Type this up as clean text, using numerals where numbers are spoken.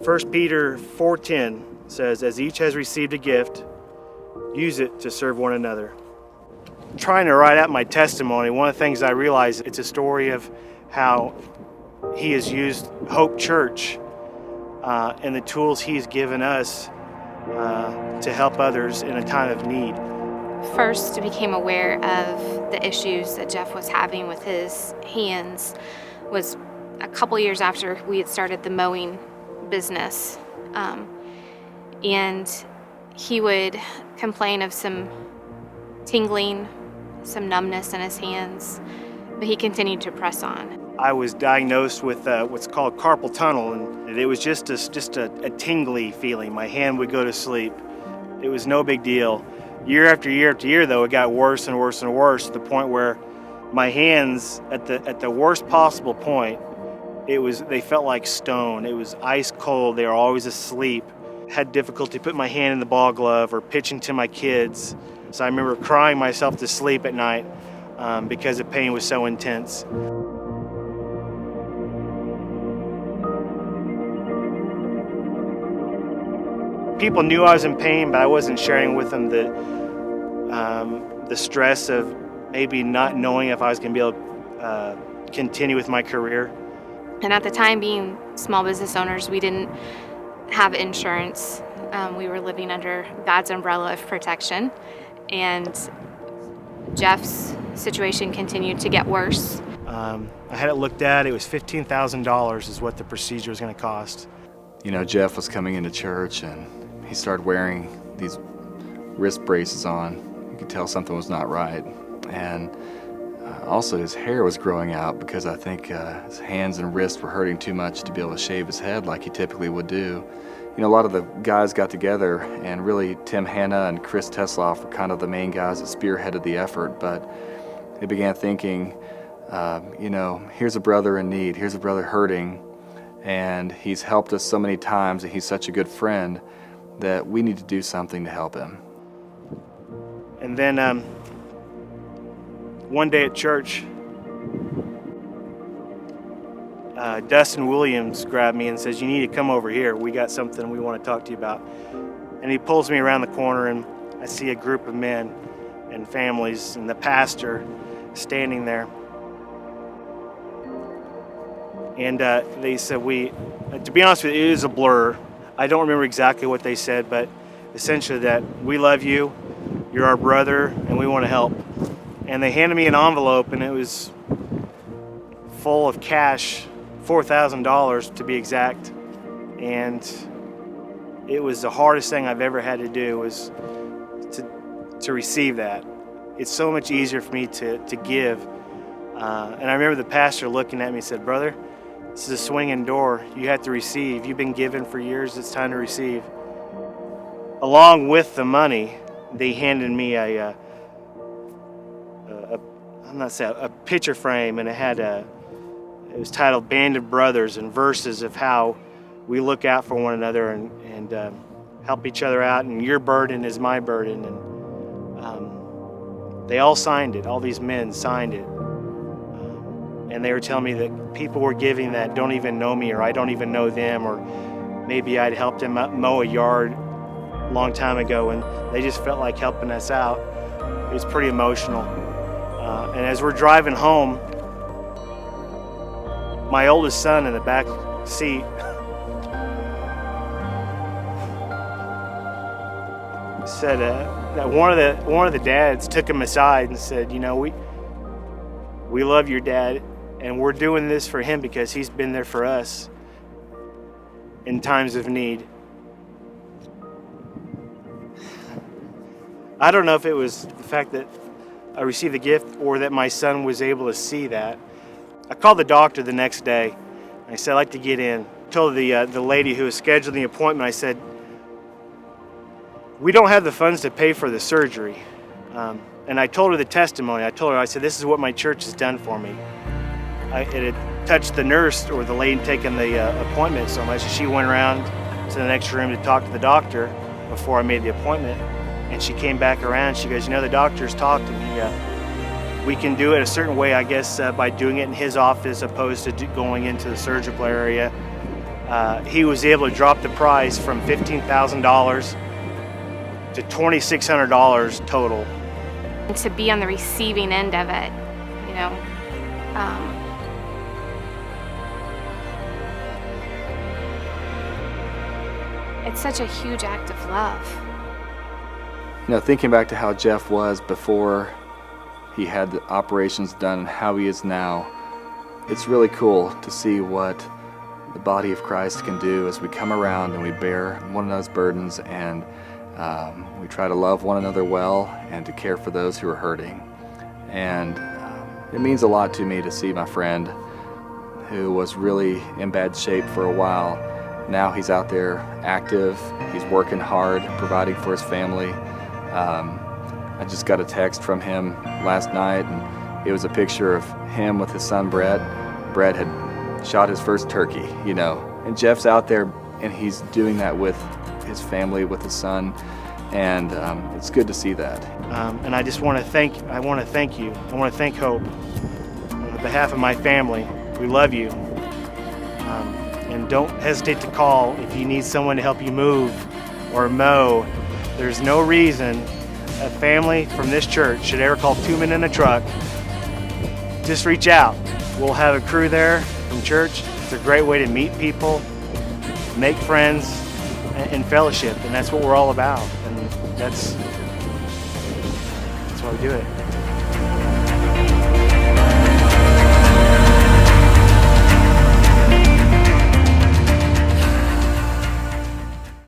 1 Peter 4:10 says, as each has received a gift, use it to serve one another. Trying to write out my testimony, one of the things I realized, it's a story of how he has used Hope Church and the tools he's given us to help others in a time of need. First, I became aware of the issues that Jeff was having with his hands was a couple years after we had started the mowing business. And he would complain of some tingling, some numbness in his hands, but he continued to press on. I was diagnosed with what's called carpal tunnel, and it was just a tingly feeling. My hand would go to sleep. It was no big deal. Year after year after year, though, it got worse and worse and worse to the point where my hands, at the worst possible point, they felt like stone. It was ice cold. They were always asleep. Had difficulty putting my hand in the ball glove or pitching to my kids. So I remember crying myself to sleep at night because the pain was so intense. People knew I was in pain, but I wasn't sharing with them the stress of maybe not knowing if I was going to be able to continue with my career. And at the time, being small business owners, we didn't have insurance. We were living under God's umbrella of protection, and Jeff's situation continued to get worse. I had it looked at. It was $15,000 is what the procedure was going to cost. You know, Jeff was coming into church and he started wearing these wrist braces on. You could tell something was not right. And also his hair was growing out because I think his hands and wrists were hurting too much to be able to shave his head like he typically would do. You know, a lot of the guys got together, and really Tim Hanna and Chris Tesloff were kind of the main guys that spearheaded the effort, but they began thinking, you know, here's a brother in need, here's a brother hurting, and he's helped us so many times, and he's such a good friend that we need to do something to help him. And then one day at church, Dustin Williams grabbed me and says, you need to come over here. We got something we want to talk to you about. And he pulls me around the corner, and I see a group of men and families and the pastor standing there. And they said, to be honest with you, it is a blur. I don't remember exactly what they said, but essentially that we love you, you're our brother, and we want to help. And they handed me an envelope, and it was full of cash, $4,000 to be exact. And it was the hardest thing I've ever had to do was to receive that. It's so much easier for me to give. And I remember the pastor looking at me and said, brother, this is a swinging door. You have to receive. You've been given for years. It's time to receive. Along with the money, they handed me a picture frame, and it was titled Band of Brothers, and verses of how we look out for one another and help each other out, and your burden is my burden. And they all signed it. All these men signed it. And they were telling me that people were giving that don't even know me, or I don't even know them, or maybe I'd helped them mow a yard a long time ago, and they just felt like helping us out. It was pretty emotional. And as we're driving home, my oldest son in the back seat said that one of the dads took him aside and said, you know, we love your dad, and we're doing this for him because he's been there for us in times of need. I don't know if it was the fact that I received the gift or that my son was able to see that. I called the doctor the next day. I said, I'd like to get in. I told the lady who was scheduling the appointment, I said, we don't have the funds to pay for the surgery. And I told her the testimony. I said, this is what my church has done for me. It had touched the nurse or the lady taking the appointment so much. She went around to the next room to talk to the doctor before I made the appointment. And she came back around. She goes, you know, the doctor's talked to me. We can do it a certain way, I guess, by doing it in his office opposed to going into the surgical area. he was able to drop the price from $15,000 to $2,600 total. And to be on the receiving end of it, you know, it's such a huge act of love. You know, thinking back to how Jeff was before he had the operations done and how he is now, it's really cool to see what the body of Christ can do as we come around and we bear one another's burdens, and we try to love one another well and to care for those who are hurting. And it means a lot to me to see my friend who was really in bad shape for a while. Now he's out there active, he's working hard, providing for his family. I just got a text from him last night, and it was a picture of him with his son Brett. Brett had shot his first turkey, you know, and Jeff's out there and he's doing that with his family, with his son, and it's good to see that. And I just want to thank you. I want to thank Hope. On behalf of my family, we love you. And don't hesitate to call if you need someone to help you move or mow. There's no reason a family from this church should ever call 2 men in a truck. Just reach out. We'll have a crew there from church. It's a great way to meet people, make friends, and fellowship, and that's what we're all about. And that's why we do it.